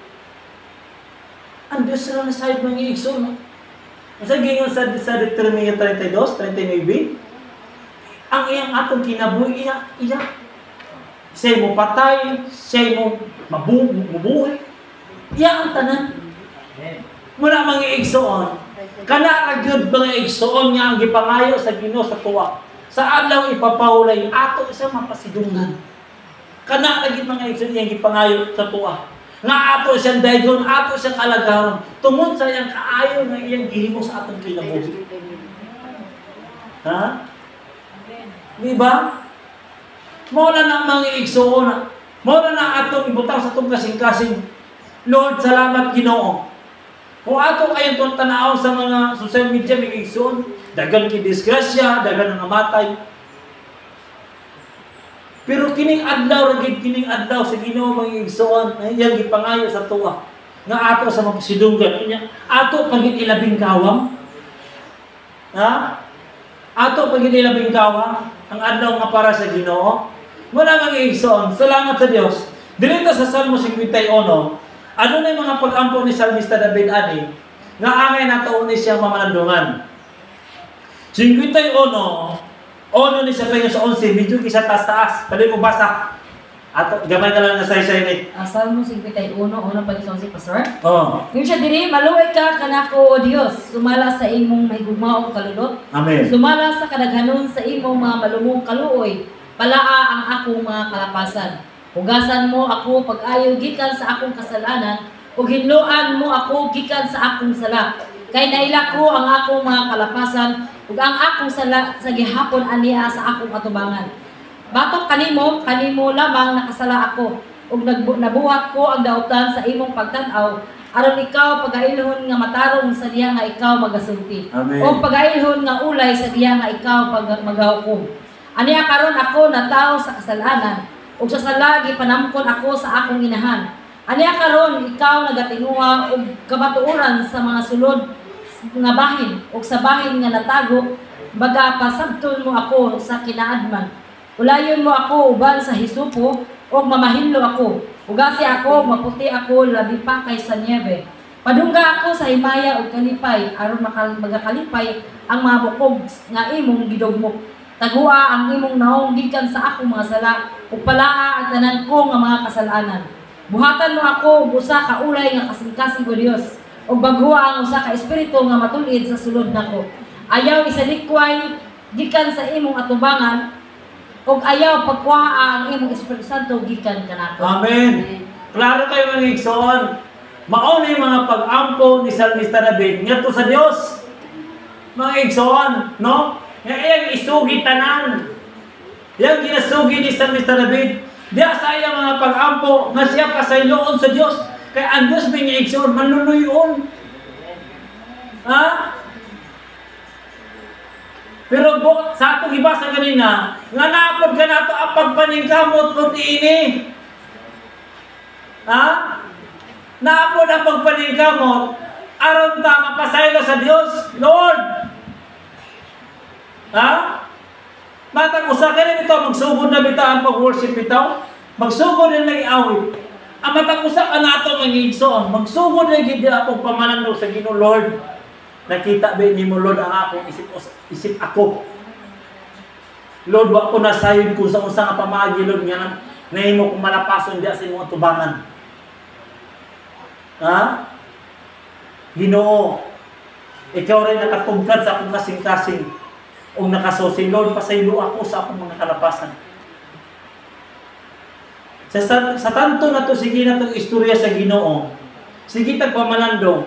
Ang Diyos lang na sahib ng igsoon. Sa gingon sa Deuteronomio 32, 39, ang iyang atong kinabuhi, iya. Siya'y mo patay, siya'y mo mabuhay. Iya ang tanan. Muna mga igsoon, kana ragyod mga igsoon nga ang gipangayo sa Ginoo sa tuwa. Sa adlaw ipapahulay, ato isa mapasidungan. Kana ragyod mga igsoon nga gipangayo sa tuwa. Nga ato siyang daygon, ato siyang alagaron. Tungod sa iyang kaayo nga iyang gihimo sa atong kinabuhi. Ha? Di ba? Mula na mga igsoon, mula na atong ibutang sa itong kasing-kasing. Lord, salamat Ginoo. Kung ato kayong tanaw sa mga social media, mga igsoon, dagan ki disgrasya, dagan ang namatay. Pero kining adlaw, kining adlaw sa Ginoo mga igsoon, iyang gipangayo sa tuwa. Nga ato sa mapasidunggan. Ato pagit ilabing kawang. Ha? Ato pagit ilabing kawang. Ang adlaw nga para sa Ginoo. Muna mga igsoon, salamat sa Dios. Dito sa Salmo 51, ano na yung mga pag-ampo ni Salmista David ani? Nga angay nataon ni siya mamanandungan. 51, ono ni sa payo sa 11, medyo kisa taas-taas. Pwede mo basa. At gamay na lang na say-say ni. Salmo 51, una pa sa si Pastor. Oh. Yung siya diri, maluway ka kanako o Dios, sumala sa imong mahigugmaong kalulot. Amen. Sumala sa kadaghanon sa imong mga malumong kaluoy, palaa ang akong mga kalapasan. Hugasan mo ako pag-ayo gikan sa akong kasalanan, ug hinluan mo ako gikan sa akong sala. Kay naila ko ang akong mga kalapasan, ug ang akong sala sa gihapon aniya sa akong atubangan. Batok kanimo lamang nakasala ako, ug nabuhat ko ang dautan sa imong pagtan-aw, aron ikaw pagailhon nga matarong sa diha nga ikaw magasulti. O pagailhon nga ulay sa diha nga ikaw magahukom. Aniya karon ako natawo sa kasalanan, ug sa sala gipanamkon ako sa akong inahan. Aniya karon ikaw nagatinguha og kabatuoran sa mga sulod nga bahin ug sa bahin nga natago, baga pasabton mo ako sa kinaadman. Ulayon mo ako uban sa hisupo ug mamahinlo ako. Ugasi ako, maputi ako, labi pa kaysa niebe. Padungga ako sa himaya ug kalipay aron magakalipay ang mga bukog nga imong gidugmok. Tagua ang imong naong gikan sa akong mga sala, ug palaa ang tanan ko nga mga kasalanan. Buhatan mo ako og usa ka ulay nga kasing-kasing o Dios, ug baghua ang usa ka espiritu nga matulid sa sulod nako. Ayaw isalikway gikan sa imong atubangan, ug ayaw pagkuha ang imong Espiritu Santo gikan kanako. Amen. Klaro kayo mga igsoon. Mao ni mga pag-ampo ni Salmista David ngadto sa Dios. Mga igsoon, no? Nga iyang isugi tanan. Yang ginasugi ni Salmista David, diya sa iyang mga pag-ampo nga siya pasayloon sa Dios. Kaya ang Dios may igsoon manlunuyon. Ha? Pero sa atong ibasa kanina, nga naapod ka na ito ang pagpaningkamot kung ini. Ha? Naapod ang pagpaningkamot, aron ta mapasaylo sa Dios, Lord. Ha? Matang usa ka rin ito, magsugod na bita ang pag-worship ito, magsugod na lang iawit. Ang matang usa ka na ito mag-igsoon, magsugod na gid akong pamanang sa Ginoo, Lord. Nakita ba ni mo, Lord, ang akong isip ako. Lord, wa ko nasayon kung sa usa nga pamagi, Lord, nga nahimo kong malapason diya sa imong tubangan. Ha? Ginoo, ikaw rin nakatugkad sa akong kasing-kasing o nakasosing, Lord, pasaylo ako sa akong mga kalapasan. Sa tanto na to, sige na itong istorya sa Ginoo. Sige tag pamalandong.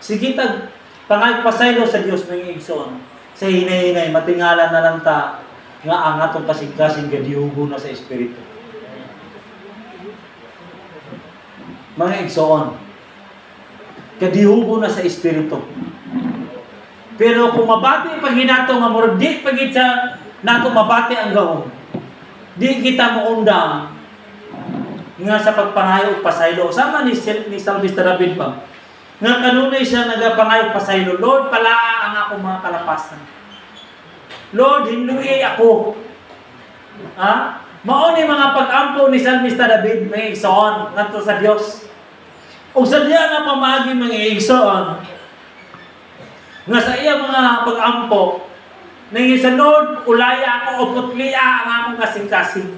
Sige tag pangagpasaylo sa Dios ng igsoon. Sa hinay-hinay, matingala na lang ta nga ang atong kasing-kasing gadihugo na sa Espiritu. Mga igsoon, gadihugo na sa Espiritu. Pero kung mabati pag hinato nga murag di pagit sa nato mabati ang gawon. Di kita moundang nga sa pagpangayo pasaylo. Sama ni Salmista David pa. Nga kanunay siya nagapangayo pasaylo. Lord, palaa ang akong mga kalapasan. Lord, hinluhi ako. Ha? Mao ni mga pag-ampo ni Salmista David may igsoon ngadto sa Dios. O sa diya nga pamagi mga igsoon. nga sa iya mga pag-ampo, nangin sa Lord, ulaya ako o putliya ang akong kasing-kasing.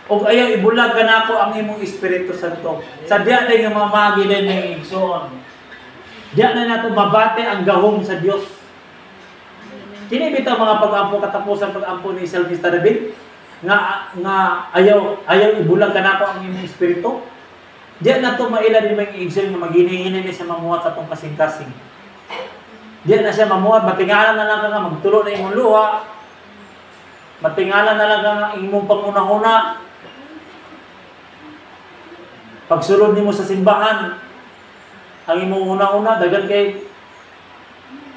O ayaw ibulag ka na ako ang imong Espiritu Santo. Sa diya na yung mamagi na yung igsoon. Diya na nato mabate ang gahom sa Dios. Kinibita mga pag-ampo, katapusan pag-ampo ni Salmista David, nga ayaw ibulag ka na ako ang imong Espiritu. Diya na to mailan yung mga igsoon nga maghinihinin niya sa mamuhat sa itong kasing-kasing. Diya na siya mamuhat, matingalan na lang ka nga, magtulo na imong luha, matingalan na lang ka nga imong pangunahuna. Pagsulod nimo sa simbahan, ang imong una-una, dagan kay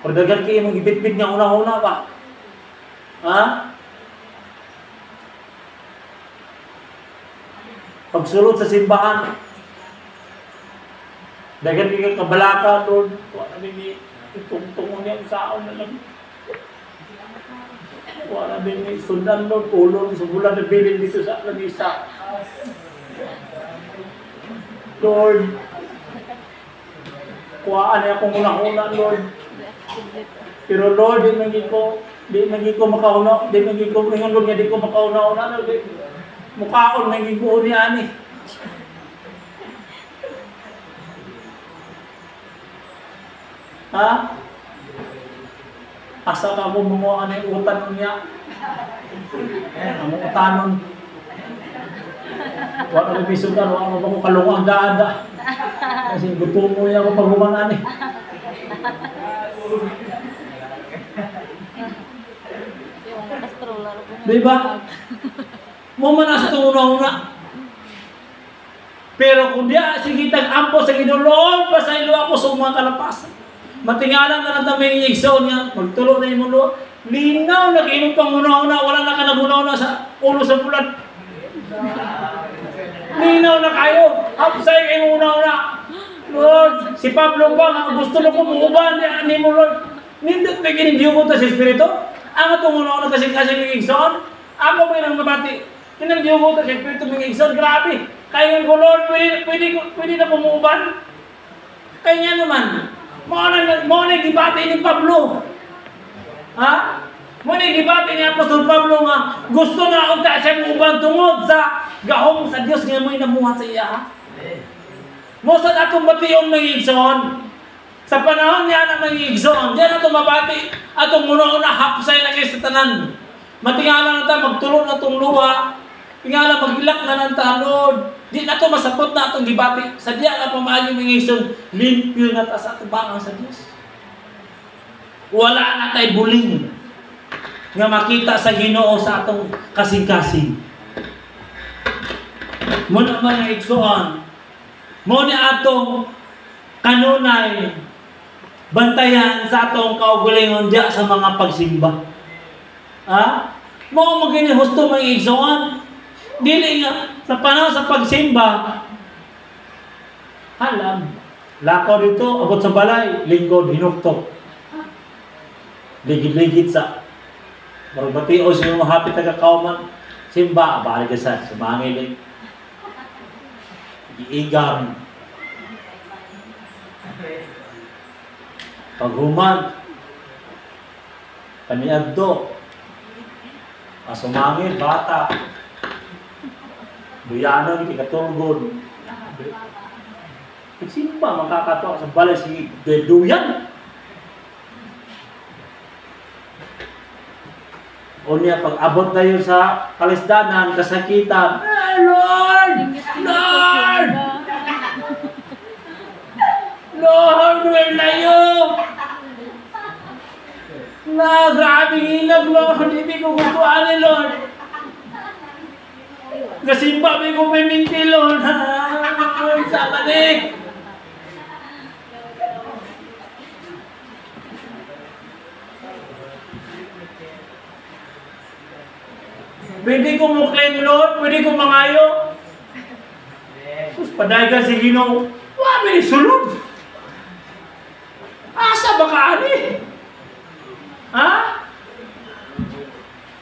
imong gibitbit nga una-una pa. Ha? Pagsulod sa simbahan, dagan kay kabalaka, Lord. Wala ni itungtong niya saon na lang. Wala ni sundan, Lord. Ulong sa bulan na bilin dito sa lamisa. Lord, kuhaan niya akong una-una, Lord. Pero Lord, di magi ko makauna, di magi ko makauna-una, Lord. Mukhaon, magi ko niya ani. Ha? Asa ka mo mga ano yung utan niya? Ang utanon. Wala na bisugan, wala mo bang kalungan daan. Kasi gusto mo niya ako pag humangan eh. Diba? Mo man sa itong una-una. Pero kung diya, sige tag-ampo sa Ginoo, pasaylo ako sa mga kalapasan. Matingalan na lang tamang igsoon niya, magtulo na yung mulo. Linaw, nakiinom pang una-una, wala na ka nag-una-una sa ulo sa bulan. Linaw na kayo, hapsay kayo una-una. Lord, si Pablo ba, gusto na kumuban, ni mo Lord. Nindot may kinindiyo mo sa Espiritu. Ang itong una-una kasi may igsoon. Ako may nang nabati. Kinindiyo mo sa Espiritu may igsoon, grabe. Kaya ko Lord, pwede na kumuban. Kaya naman. Mo na gibati ni Pablo. Ha? Mo na gibati ni Apostol Pablo nga gusto na unta siya muban tungod sa gahom sa Dios nga mo'y namuhat sa iya. Ha? Mo sa atong bation mga igsoon. Sa panahon niya na mga igsoon, diyan atong mabati atong muna-una hapsay na kay sa tanan. Matingala na ta magtulo na tong luha. Tingala maghilak na ng Lord. Di na ito masapot na itong gibati. Sadya na pamahaling mga isyon, limpyo na ta sa tubangan sa Diyos. Wala na tayo buling nga makita sa Ginoo sa atong kasing-kasing. Muna mga igsoon, muna atong kanunay, bantayan sa atong kaugalingon diya sa mga pagsimba. Ha? Mo magini husto mga igsoon, dili nga sa panahon sa pagsimba, halam, lakaw dito, abot sa balay, lingkod, hinuktok. Ligid-ligid sa magbati o siya mahapit na kakauman, simba, balik ka sa sumangil, iigam. Paghuman, paniadto, sumangil, bata, buyanan, ikatulgod. Sino ba makakatawa sa balay si Deduyan? O niya, pag abot na yun sa kalisdanan, kasakitan, Lord! Lord! Lord, where na yun? Grabe hinag, Lord. Hindi ko gustuhan ni Lord. Kasimba may kumiminti, Lord. Sama ni. Pwede ko muklaim, Lord. Pwede ko mangayo. Sus, padayagan si Ginoo. Wala may sulod. Asa ba ka, ani? Ha?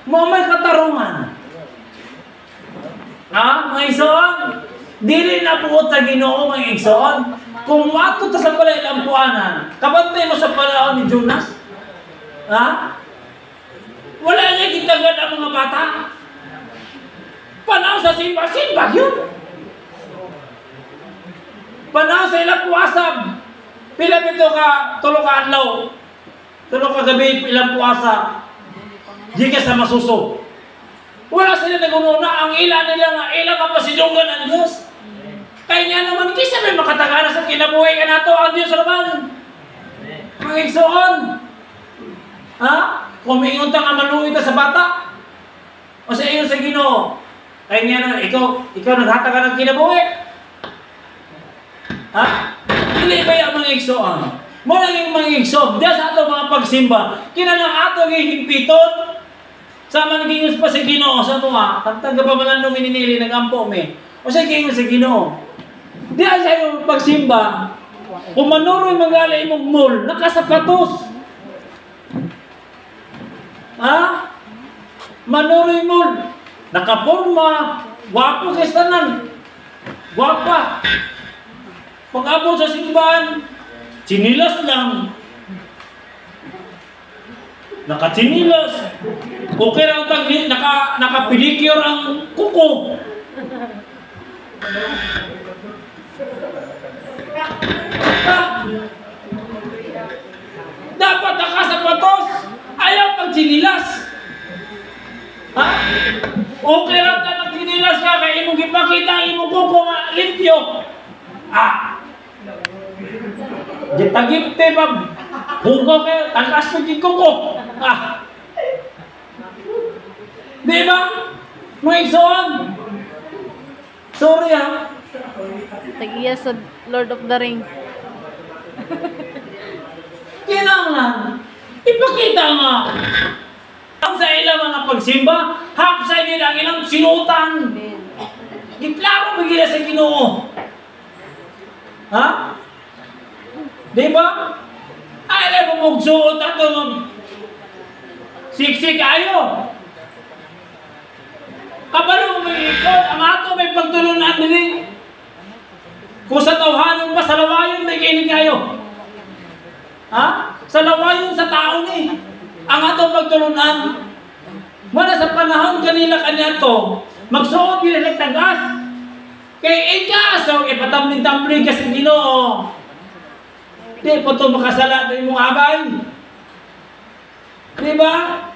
May katarungan. Ha? Mga igsoon? Dili na buot sa Ginoo, mga igsoon. Kung mato ta sa balay lampuanan, kabantay mo sa panahon ni Jonas? Ha? Wala niya gitagad ang mga bata. Panahon sa simba yun. Panahon sa ilang puwasab. Pila pito ka, tulo ka adlaw. Tulo ka gabi, ilang puwasa. Di ka sa masuso. Wala sila nagununa. Ang ilan nila nga, ilang kapasidungan ang Diyos. Kaya nga naman, kisa may makatagana sa kinabuhay ka na to, ang Diyos naman. Mga igsoon. Ha? Kung may ingon nga maluwi ka sa bata, o sa iyo sa Ginoo, kaya nga na, ikaw naghatag ka ng kinabuhi. Ha? Hindi ba yung mga igsoon? Mula yung mga igsoon, diyan sa ato mga pagsimba, kinanang ato yung higpiton, sa managingos pa sa Ginoo, sa ito nga, tagtaga pa man nung mininili, nagampo me, o sa gingon sa Ginoo. Diyan sa yung pagsimba, kung manuroy magalay mong mall, nakasapatos. Ha? Manuroy mall, nakaporma, wapo kay tanan. Wapa. Pag-abot sa simbahan, chinilas lang. Naka-chinilas. Okay lang tagli, naka-pedicure ang kuko. Dapat nakasapatos. Ayaw pag chinilas. Ha? Okay lang ka ng chinilas ka, kaya imong ipakita ang imong kuko nga limpyo. Gitagip te ba? Hugo kayo, takas mo din kuko. Di ba? Mga igsoon. Sorry ha. Tagiya sa Lord of the Ring. Kinanglan. Ipakita nga. Ang sa ilang mga pagsimba, hapsay nila ang ilang sinutan. Giklaro magila sa Ginoo. Ha? Di ba? Ay, alam mo magsuot ato ng siksik ayo. Kabalo mo ikot, ang ato may pagtulunan din. Kung sa tawhanon pa, sa lawayon may kinig kayo. Ha? Sa lawayon sa tao ni. Ang ato pagtulunan. Muna sa panahon kanila kanya to, magsuot nila nagtagas. Kaya ikaso, ipatamling-tamling ka sa Ginoo. Di po ito makasala ng imong abay. Di ba?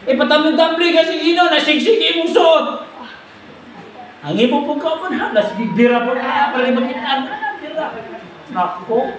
Ipatamling-tamling ka sa Ginoo, nasigsig imong suot. Ang imo po ka man ha, nasigbira po na palimakitaan. Nako.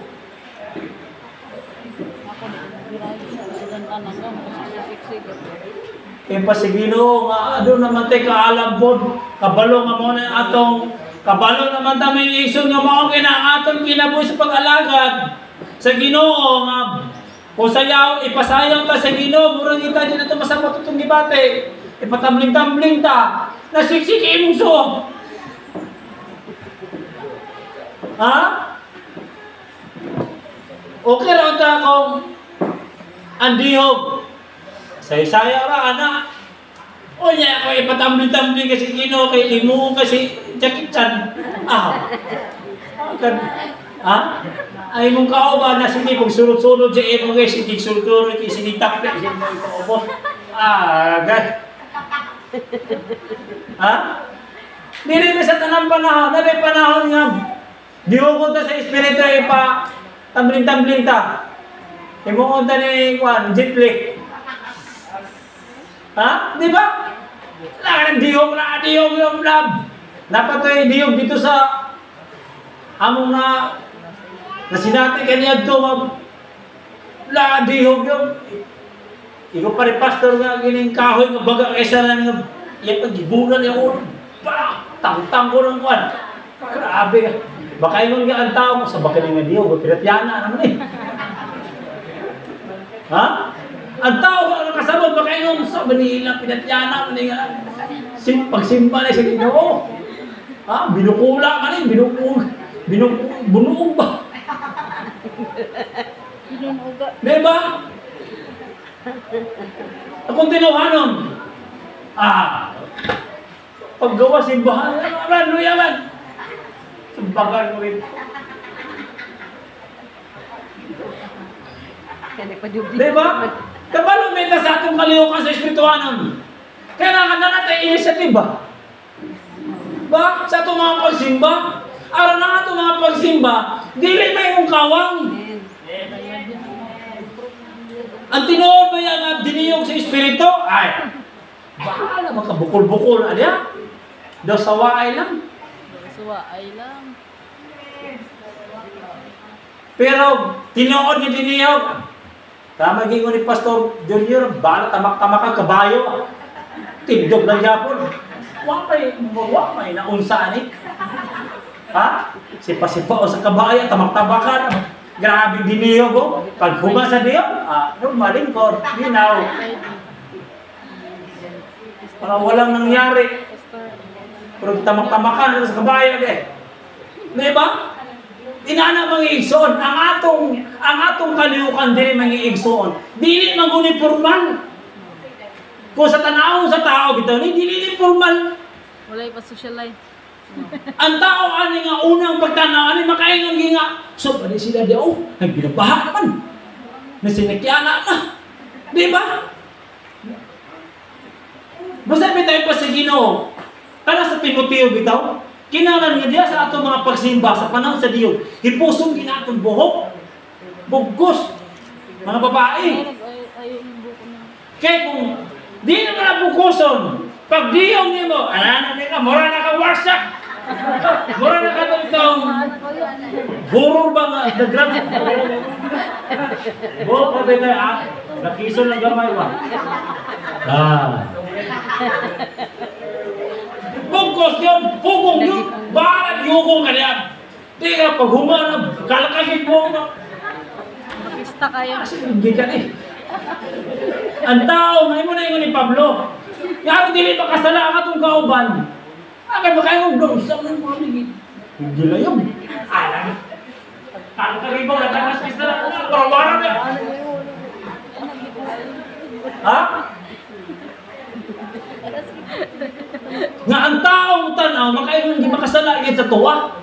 Kaya pa si Ginoo nga ano naman tayo kaalam po, kabalo nga mo na atong, kabalo naman tayo may isong nga mao kina atong kinabuhi sa pag-alagad sa Ginoo nga kung sayaw, ipasayaw ta sa Ginoo, murang kita din ito masabot itong gibate, ipatamling-tamling ta, nasiksik imong suot. Ha? Okay raw ta kung andihog. Say-saya ra, anak. O niya ako ipatamling-tamling kasi Ginoo kay imo kasi Jackie Chan. Ay mong kauban na sige kung sunod-sunod sa imo guys, sige sunod-sunod kay sige tapik sige mo ito. Gad. Ha? Dili na sa tanang panahon, nabi panahon nga diugon ta sa espiritu ipa tambling-tambling ta. Imuon ta ni Juan Jitlik. Ha? Di ba? Wala ka ng diyog yung lab. Dapat ito yung diyog dito sa among na sinati kanya ito. Wala ka diyog yung. Ikaw pa rin pastor nga gining kahoy nga baga kaysa na nga yan pag-gibunan yung ulo. Tang-tang ko ng kwan. Grabe ka. Baka yung nga ang tao mo sa baka nga diyog. Pinatyana naman eh. Ha? Ang tao ang nakasabot, baka yung sa Manila, pinatyana, pagsimba na sa Ginoo. Ha? Binukula ka rin, binuong ba? Diba? Akong tinuhanon. Paggawa simbahan, ano yaman? Simbahan mo rin. Di ba? Kabalo may sa atong kalihukan sa espirituanon. Kailangan na natin initiative ba? Ba? Sa itong mga pagsimba? Araw na itong mga pagsimba, dili may mong kawang. Ang tinuod ba yan diniyog sa espiritu? Ay, bahala makabukol-bukol. Adya? Daw sawaay lang. Pero, tinuod ni diniyog. Tama gingon ni Pastor Junior, bahala tamak-tamak ang kabayo. Tindog ng Japon. Wala may naunsa ni. Ha? Sipa-sipa o sa kabayo, tamak-tamakan. Grabe diniyog o. Pag huma sa diyo, malingkod, linaw. Para walang nangyari. Pero tamak-tamakan sa kabayo eh. Diba? Inana mga igsoon, ang atong kalihukan dili mga igsoon. Dili maguni formal. Kung sa tanawon sa tao bitaw ni dili formal. Walay pa social life. Ang tao ani nga unang pagtanaw ani makaingon nga. So pwede sila di nagbinabaha naman. Nasinikyana na. Di ba? Basta bitaw pa sa Ginoo. Kana sa Timoteo bitaw. Kinahanglan nga diya sa atong mga pagsimba sa panahon sa Dios. Hipusong ginatong buhok. Bugkos. Mga babae. Kaya kung di na mga bukoson, pag diyong nimo, ano nila, mura na ka warsak. Mura na ka itong burong ba nga, nagrab. Burong pa ba tayo, nakison ng gamay ba? Bugkos yun, pugong yun, barat yugong ka niyan. Di ka, pag humanap, kalakagin mo na. Makista kayo. Kasi hindi ka eh. Ang tao, ngayon mo na yung ni Pablo. Yaro dili pa kasala ang atong kauban. Agad ba kayo mong blog? Sa mga mga ligid. Hindi na yun. Alam. Kalakagin mo, nagkakaspis na lang. Parawaran na. Ha? Nga ang taong tanaw, makaingon di makasala sa tuwa.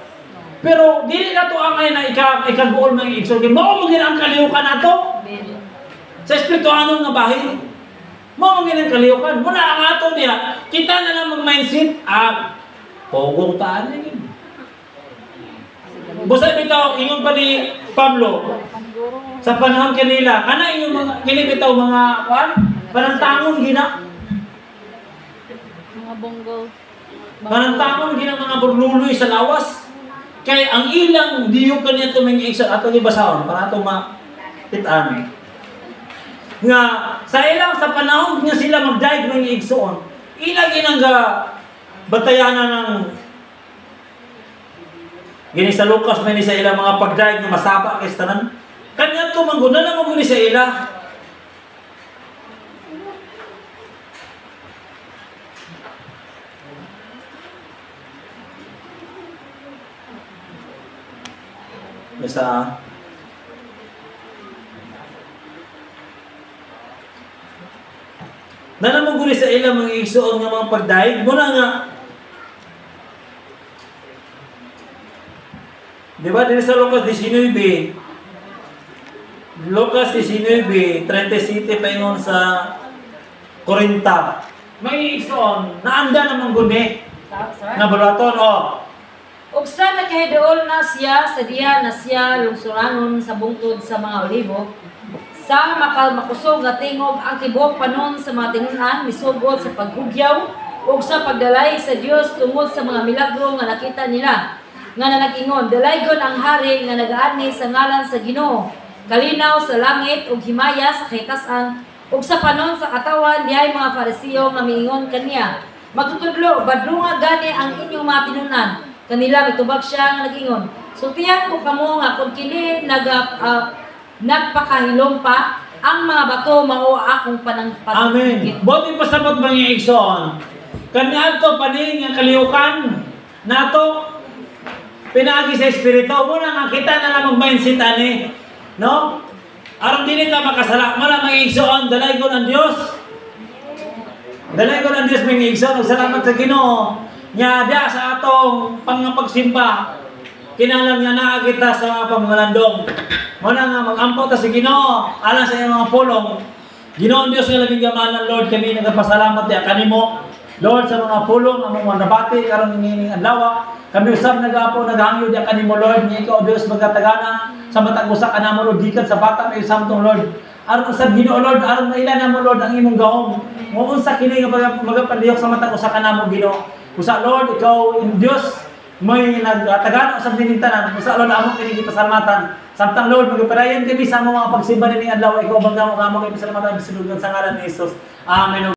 Pero dili na to ang ay na ikaguol mga igsoon. Mao mo ang kalihukan nato. Sa espirituanon nga bahin. Mao mo ang kalihukan. Muna ang ato niya, kita na lang mag-mindset pogong taan niya. Busa bitaw ingon pa ni Pablo sa panahon kanila, kana ingon mga kinibitaw mga panantangon gina. Bonggol. Panantangon gina mga burluloy sa lawas. Kay ang ilang diyog kaniya ito mga igsoon ato ni basahon para ito makitaan. Nga sa ilang sa panahon nga sila magdaig mga igsoon, ilang ginang batayanan ng gini sa Lucas may ni sa ilang mga pagdaig nga masaba kay tanan. Kanya to mangguna na maguni sa ila. Basta nanamang guli sa ilang mga igsoon nga mga pagdaig muna nga di ba din sa Lucas 19 37 paingon sa Korinta may igsoon naanda namang guni nga balaton Ug sa nakahidool na siya sa diha na siya lungsuranon sa bungtod sa mga olibo, sa makusog nga tingog ang tibuok panon sa mga tinunan misugod sa paghugyaw ug sa pagdalay sa Dios tungod sa mga milagro nga nakita nila. Nga nag-ingon, dalaygon ang hari nga nagaani sa ngalan sa Ginoo, kalinaw sa langit ug himaya sa kahitasan ug sa panon sa katawan diay mga Fariseo nga miingon kaniya, magtutudlo badlunga gani ang inyong mga tinunan. Kanila mitubag siya nga nag-ingon. Sultihan ko kamo nga kung kini nagpakahilom pa ang mga bato mao akong panangpat. Amen. Bote pasabot mga igsoon. Kaniadto paning nga kalihukan nato pinagi sa espiritu muna nga kita na lang mag-mindset ani, no? Aron dili ta makasala mo na mga igsoon dalaygon ang Dios. Dalaygon ang Dios mga igsoon. Salamat sa Ginoo. Nya dia sa atong pangapagsimba Kinalang nga naa kita sa mga pamalandong. Muna nga mag-ampo ta si Ginoo alang sa iyong mga pulong. Ginoon Dios nga labing gamanan Lord, kami nagpasalamat ya kanimo. Lord sa mga pulong among mga nabati karon nining adlaw. Kami usab nagapo naghangyo ya kanimo Lord, nga ikaw Dios magkatagana sa matag usa kanamo Lord gikan sa bata kay samtong Lord. Aron usab Ginoo Lord, aron mailan namo Lord ang imong gahom. Mo unsa kini nga magapalihok sa matag usa kanamo Ginoo. Usa Lord, ikaw Dios may nagtagana usab dining tanan. Usa Lord amo kini gipasalamatan. Samtang Lord magpadayon kami sa mga pagsimba ni adlaw ikaw bangga mo kamo kay pasalamatan sa sa ngalan ni Jesus. Amen.